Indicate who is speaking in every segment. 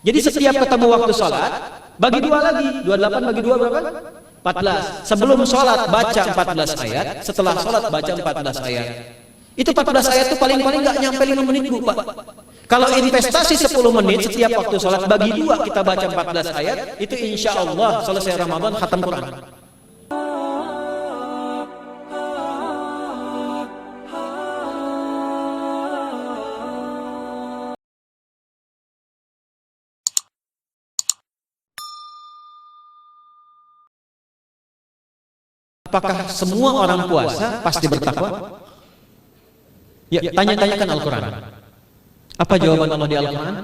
Speaker 1: Jadi setiap ketemu waktu sholat, bagi dua lagi. 28 bagi 2 berapa? 14. Sebelum sholat baca 14 ayat, setelah sholat baca 14 ayat. Itu 14 ayat itu paling-paling nggak nyampe 5 menit Bu, Pak. Kalau investasi 10 menit setiap waktu sholat bagi 2 kita baca 14 ayat, itu insya Allah selesai Ramadan khatam Quran. Apakah semua orang puasa pasti bertakwa? Ya, tanya-tanyakan Al-Quran. Apa jawaban Allah di Al-Quran?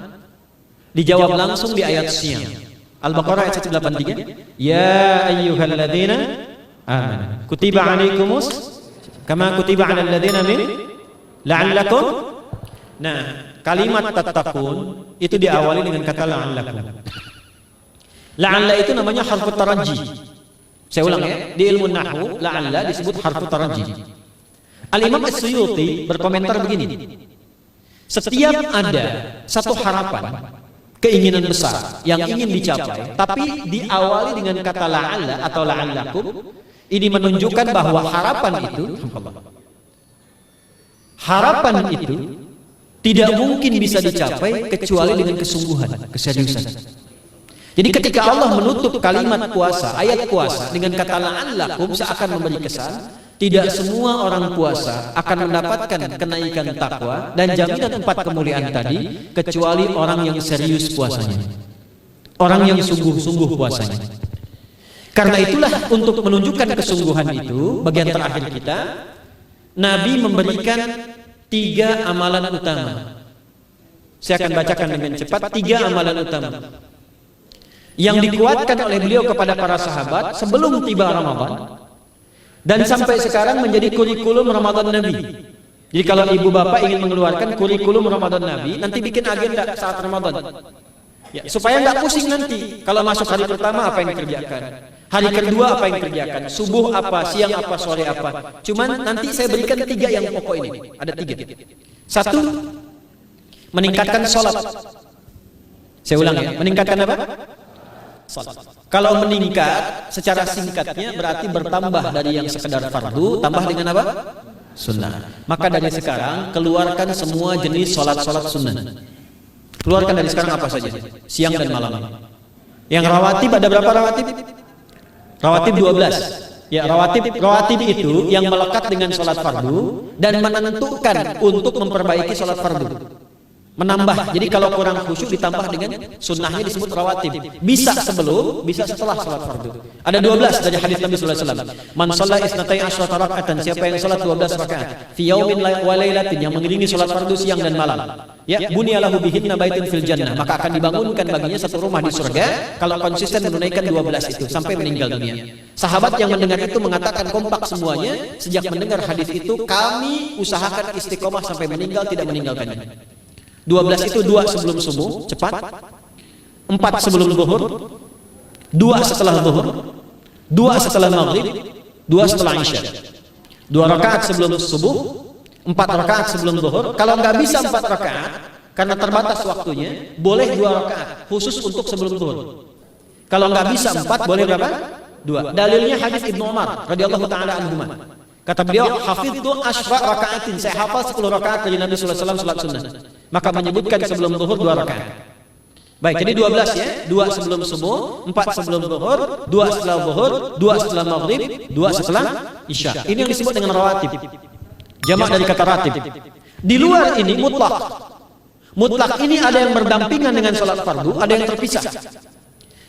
Speaker 1: Dijawab langsung di ayat Siyam. Al-Baqarah ayat 183. Ya ayyuhalladzina amanu kutiba alaikumus kama kutiba alal ladzina min la'allakum. Nah, kalimat tattaqun itu diawali dengan kata la'allakum. La'alla itu namanya harfu taraji. Saya ulang ya, di ilmu nahwu la'alla disebut harfu taraji. Al-Imam As-Suyuti berkomentar begini. Setiap ada satu harapan, keinginan besar yang ingin dicapai, tapi diawali dengan kata la'alla atau la'allakum, ini menunjukkan bahwa harapan itu tidak mungkin bisa dicapai kecuali dengan kesungguhan, keseriusan. Jadi ketika Allah menutup kalimat puasa, ayat puasa dengan kata la'allakum seakan memberi kesan tidak semua orang puasa akan mendapatkan kenaikan takwa dan jaminan 4 kemuliaan tadi kecuali orang yang serius puasanya, orang yang sungguh-sungguh puasanya. Karena itulah untuk menunjukkan kesungguhan itu, bagian terakhir kita, Nabi memberikan 3 amalan utama. Saya akan bacakan dengan cepat 3 amalan utama yang dikuatkan oleh beliau kepada para sahabat sebelum tiba Ramadan. Dan sampai sekarang menjadi kurikulum Ramadan Nabi. Jadi kalau ibu bapak ingin mengeluarkan kurikulum Ramadan Nabi, nanti bikin agenda saat Ramadan. Ya, supaya nggak pusing nanti. Kalau masuk hari pertama apa yang dikerjakan, hari kedua apa yang dikerjakan, subuh apa, siang apa, sore apa. Cuman nanti saya berikan 3 yang pokok ini. Ada 3. 1, meningkatkan sholat. Saya ulang ya, meningkatkan apa? Sholat. Kalau meningkat secara singkatnya berarti bertambah dari yang sekedar fardu tambah dengan apa? Sunnah. Maka dari sekarang keluarkan semua jenis sholat-sholat sunnah. Keluarkan dari sekarang apa saja, siang dan malam. Yang rawatib ada berapa rawatib? Rawatib 12. Ya, rawatib itu yang melekat dengan sholat fardu dan menentukan untuk memperbaiki sholat fardu. Menambah, jadi kalau kurang khusyuk ditambah dengan sunnahnya disebut rawatib. Bisa sebelum, bisa setelah sholat fardu. Ada 12 dari hadis Nabi sallallahu alaihi wasallam. Man shalla isnatai asyrata raka'atan, siapa yang salat 12 rakaat fi yaumin wa lailatin, yang mengiringi sholat fardu siang dan malam. Ya, bunyalahu bihinna baitun fil jannah, maka akan dibangunkan baginya satu rumah di surga kalau konsisten menunaikan 12 itu sampai meninggal dunia. Sahabat yang mendengar itu mengatakan kompak semuanya, sejak mendengar hadis itu kami usahakan istiqomah sampai meninggal tidak meninggalkannya. 12 itu 2 sebelum subuh, cepat. 4 sebelum zuhur, 2 setelah zuhur, 2 setelah maghrib, 2 setelah isya. 2 rakaat sebelum subuh, 4 rakaat sebelum zuhur. Kalau nggak bisa 4 rakaat karena terbatas waktunya, boleh 2 rakaat khusus untuk sebelum zuhur. Kalau nggak bisa 4, boleh berapa? 2. Dalilnya hadis Ibnu Umar radhiyallahu taala anhuma. Kata beliau, hafidzu asyra rakaatin, saya hafal 10 rakaat dari Nabi sallallahu alaihi wasallam salat sunnah. Maka menyebutkan sebelum zuhur 2 rakaat. Baik, jadi 12 ya, 2 sebelum subuh, 4 sebelum zuhur, 2 setelah zuhur, 2 setelah maghrib, 2 setelah isya. Ini yang disebut dengan rawatib. Jamak dari kata ratib. Di luar ini mutlak. Mutlak ini ada yang berdampingan dengan sholat fardu, ada yang terpisah.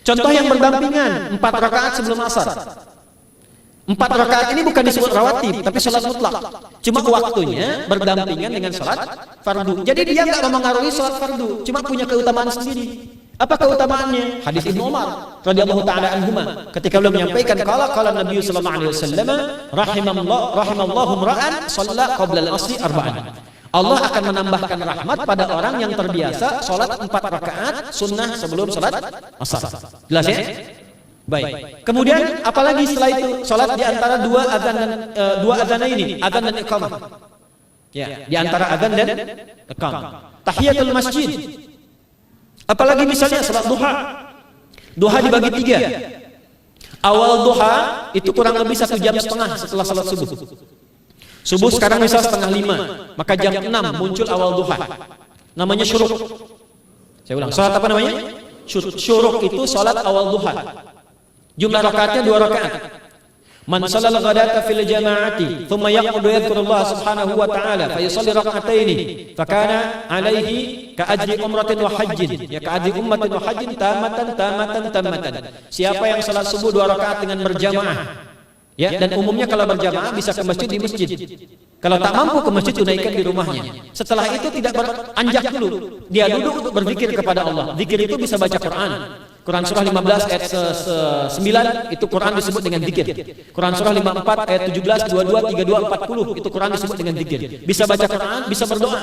Speaker 1: Contoh yang berdampingan, 4 rakaat sebelum asar. 4 rakaat ini bukan disebut rawatib, tapi sholat mutlak. Cuma waktunya berdampingan dengan sholat fardu. Jadi dia nggak memengaruhi sholat fardu, cuma punya keutamaan sendiri. Apa keutamaannya? Hadis Ibnu Umar radhiyallahu taala anhuma ketika beliau menyampaikan qala Nabi sallallahu alaihi wasallam rahimallahu ra'an shalla qabla al-asri arba'an. Allah akan menambahkan rahmat pada orang yang terbiasa sholat 4 rakaat sunnah sebelum sholat asar. Jelas ya? Baik. Kemudian apalagi setelah itu sholat di antara 2 azan dan 2 azan ini, azan dan iqamah. Ya, di antara azan dan iqamah. Tahiyatul masjid. Apalagi misalnya salat duha. Duha dibagi 3. Awal duha itu kurang lebih 1,5 jam setelah salat subuh. Subuh sekarang misal 4:30, maka jam 6 muncul awal duha. Namanya syuruk. Saya ulang, salat apa namanya? Syuruk itu salat awal duha. Jumlah rakaatnya 2 rakaat. Man shallal ghadata fil jama'ati thumma yaqudu yadhkurullah subhanahu wa ta'ala fa yusalli rak'ataini fa kana alaihi ka ajri umratin wa hajjin, ya ka ajri ummatin wa hajjin tamatan. Siapa yang salat subuh 2 rakaat dengan berjamaah, ya, dan umumnya kalau berjamaah bisa ke masjid di masjid. Kalau tak mampu ke masjid tunaikan di rumahnya. Setelah itu tidak beranjak dulu, dia duduk untuk berzikir kepada Allah. Zikir itu bisa baca Quran. Quran surah 15 ayat 9 itu Quran disebut dengan zikir. Quran surah 54 ayat 17, 22, 32, 40 itu Quran disebut dengan zikir. Bisa baca Quran, bisa berdoa.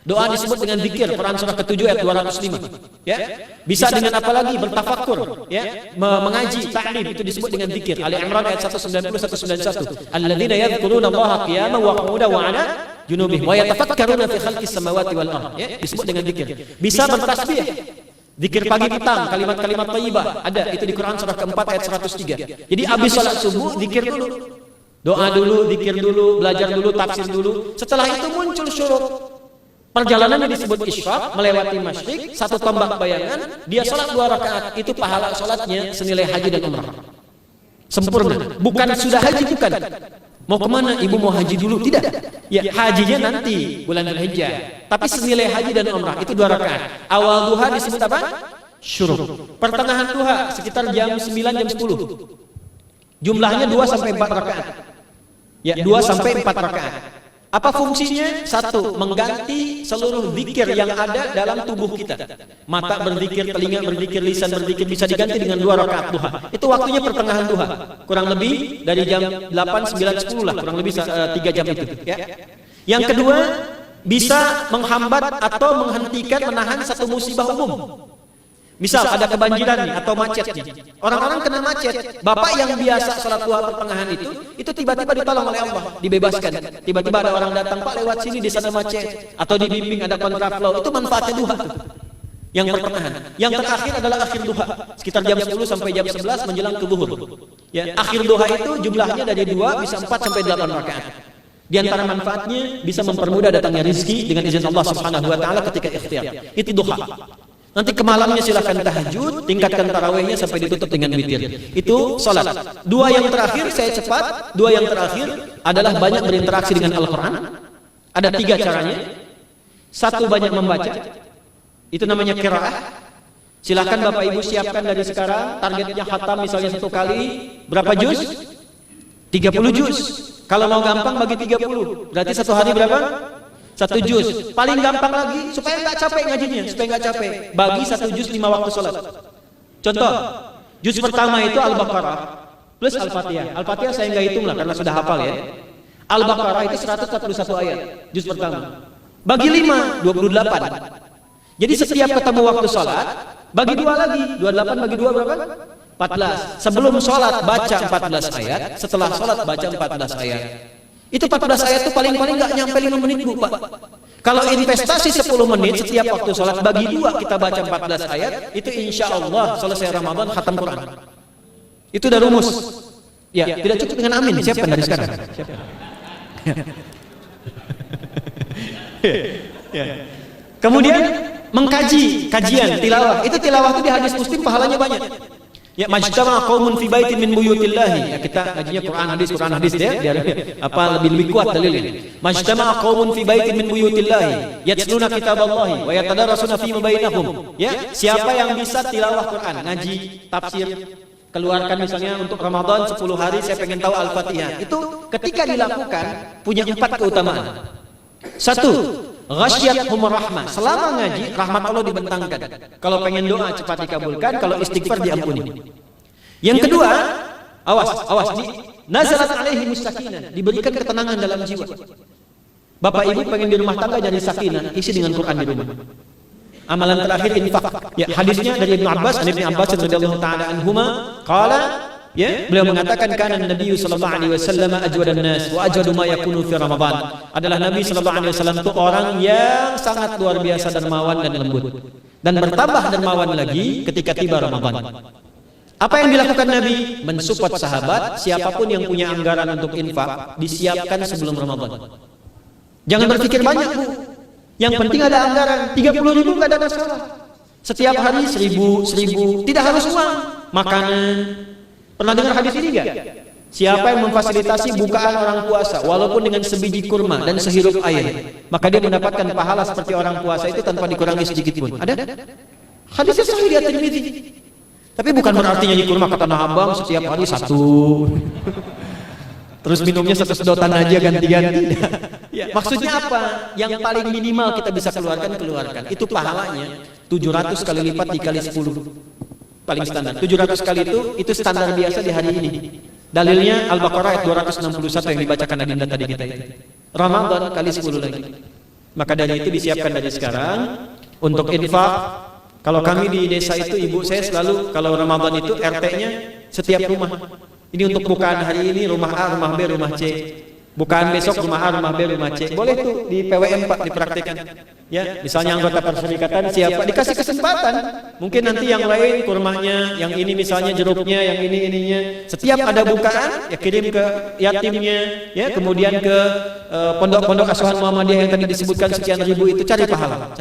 Speaker 1: Doa disebut dengan zikir. Quran surah ke-7 ayat 205. Ya. Bisa dengan apa lagi? Bertafakur, ya, mengaji, ta'lim itu disebut dengan zikir. Ali Imran ayat 190 191. Alladzina yadhkuruna Allaha qiyaman wa qu'udan wa 'ala junubihim wa yatafakkaruna fi khalqis samawati wal ardh. Ya, disebut dengan zikir. Bisa bertasbih. Zikir pagi petang, kalimat-kalimat thayyibah ada itu di Quran surah ke-4 ayat 103. Jadi habis salat subuh zikir dulu. Doa dulu, zikir dulu, belajar dulu, tafsir dulu. Setelah itu muncul syuruk. Perjalanannya disebut isyraq, melewati masyriq, 1 tombak bayangan, dia salat 2 rakaat. Itu pahala salatnya senilai haji dan umrah. Sempurna. Bukan sudah haji, bukan. Mau kemana? Ibu mau haji dulu? Tidak. Ya, hajinya nanti bulan Dzulhijjah. Tapi senilai haji dan umrah itu 2 rakaat. Awal duha disebut apa? Syuruk. Pertengahan duha sekitar jam 9 jam 10. Jumlahnya 2 sampai 4 rakaat. Ya, 2 sampai 4 rakaat. Apa fungsinya? 1, mengganti seluruh zikir yang ada dalam tubuh kita. Mata berzikir, telinga berzikir, lisan berzikir, bisa diganti dengan 2 rakaat duha. Itu waktunya pertengahan duha. Kurang lebih dari jam 8, 9, 10 lah, kurang lebih 3 jam itu, ya. Yang kedua, bisa menghambat atau menghentikan, menahan satu musibah umum. Misal ada kebanjiran nih, atau macet nih. Orang-orang kena macet. Bapak yang biasa sholat duha pertengahan itu tiba-tiba ditolong oleh Allah, dibebaskan. Tiba-tiba ada orang datang, Pak lewat sini di sana macet, atau dibimbing ada kontraflow. Itu manfaatnya duha tuh. Yang pertengahan. Yang terakhir adalah akhir duha, sekitar jam 10 sampai jam 11 menjelang ke zuhur. Ya, akhir duha itu jumlahnya dari 2 bisa 4 sampai 8 rakaat. Di antara manfaatnya bisa mempermudah datangnya rezeki dengan izin Allah Subhanahu wa taala ketika ikhtiar. Itu duha. Nanti ke malamnya silakan tahajud, tingkatkan tarawihnya sampai ditutup dengan witir. Itu salat. 2 yang terakhir saya cepat, 2 yang terakhir adalah banyak berinteraksi dengan Al-Qur'an. Ada 3 caranya. 1, banyak membaca. Itu namanya qiraah. Silakan Bapak Ibu siapkan dari sekarang, targetnya khatam misalnya 1 kali berapa juz? 30 juz. Kalau mau gampang bagi 30. Berarti 1 hari berapa? 1 juz. Paling gampang lagi supaya nggak capek ngajinya, supaya nggak capek. Bagi 1 juz 5 waktu sholat. Contoh, juz pertama itu Al-Baqarah plus Al-Fatihah. Al-Fatihah saya nggak hitung lah karena sudah hafal ya. Al-Baqarah itu 141 ayat, juz pertama. Bagi 5, 28. Jadi setiap ketemu waktu sholat, bagi 2 lagi. 28 bagi 2 berapa? 14. Sebelum sholat baca 14 ayat, setelah sholat baca 14 ayat. Itu 14 ayat itu paling-paling nggak nyampe 5 menit Bu, Pak. Kalau investasi 10 menit setiap waktu sholat bagi 2 kita baca 14 ayat, itu insya Allah selesai Ramadan khatam Quran. Itu udah rumus. Ya, tidak cukup dengan amin. Siapkan dari sekarang. Siapkan. Kemudian mengkaji, kajian, tilawah. Itu tilawah itu di hadis Muslim pahalanya banyak. Ya, majtama qaumun fi baitin min buyutillahi. Ya, kita ngajinya Quran hadis dia apa lebih kuat dalilnya. Majtama qaumun fi baitin min buyutillahi yatluna kitaballahi wa yatadarasuna fi ma bainahum. Ya, siapa yang bisa tilawah Quran, ngaji, tafsir, keluarkan misalnya untuk Ramadan 10 hari saya pengen tahu Al-Fatihah. Itu ketika dilakukan punya 4 keutamaan. 1, ghasyiyatuhum rahmah. Selama ngaji rahmat Allah dibentangkan. Kalau pengen doa cepat dikabulkan, kalau istighfar diampuni. Yang kedua, awas nazalat alaihi musakinah, diberikan ketenangan dalam jiwa. Bapak Ibu pengen di rumah tangga jadi sakinah, isi dengan Quran di rumah. Amalan terakhir infak. Ya, hadisnya dari Ibnu Abbas radhiyallahu taala anhuma, qala Ya, beliau mengatakan kana Nabi sallallahu alaihi wasallam ajwadan nas wa ajwadu ma yakunu fi Ramadan. Adalah Nabi sallallahu alaihi wasallam itu orang yang sangat luar biasa dermawan dan lembut. Dan bertambah dermawan lagi ketika tiba Ramadan. Apa yang dilakukan Nabi? Mensupport sahabat, siapapun yang punya anggaran untuk infak disiapkan sebelum Ramadan. Jangan berpikir banyak, Bu. Yang penting ada anggaran. 30.000 enggak ada masalah. Setiap hari 1.000, tidak harus uang, makanan. Pernah dengar hadis ini enggak? Siapa yang memfasilitasi bukaan orang puasa walaupun dengan sebiji kurma dan sehirup air, maka dia mendapatkan pahala seperti orang puasa itu tanpa dikurangi sedikit pun. Ada? Hadisnya sahih di At-Tirmidzi. Tapi bukan berarti nyanyi kurma kata Abang setiap hari 1. Terus minumnya 1 sedotan aja ganti-ganti. Ya, maksudnya apa? Yang paling minimal kita bisa keluarkan. Itu pahalanya 700 kali lipat dikali 10. Paling standar. 700 kali itu standar biasa di hari ini. Dalilnya Al-Baqarah ayat 261 yang dibacakan Adinda tadi kita itu. Ramadan kali 10 lagi. Maka dari itu disiapkan dari sekarang untuk infak. Kalau kami di desa itu ibu saya selalu kalau Ramadan itu RT-nya setiap rumah. Ini untuk bukaan hari ini rumah A, rumah B, rumah C. Bukaan besok rumah A, rumah B, rumah C. Boleh tuh di PWM Pak dipraktikkan. Ya, misalnya anggota perserikatan siapa dikasih kesempatan. Mungkin nanti yang lain kurmanya, yang ini misalnya jeruknya, yang ini ininya. Setiap ada bukaan ya kirim ke yatimnya, ya kemudian ke pondok-pondok asuhan Muhammadiyah yang tadi disebutkan sekian ribu itu cari pahala.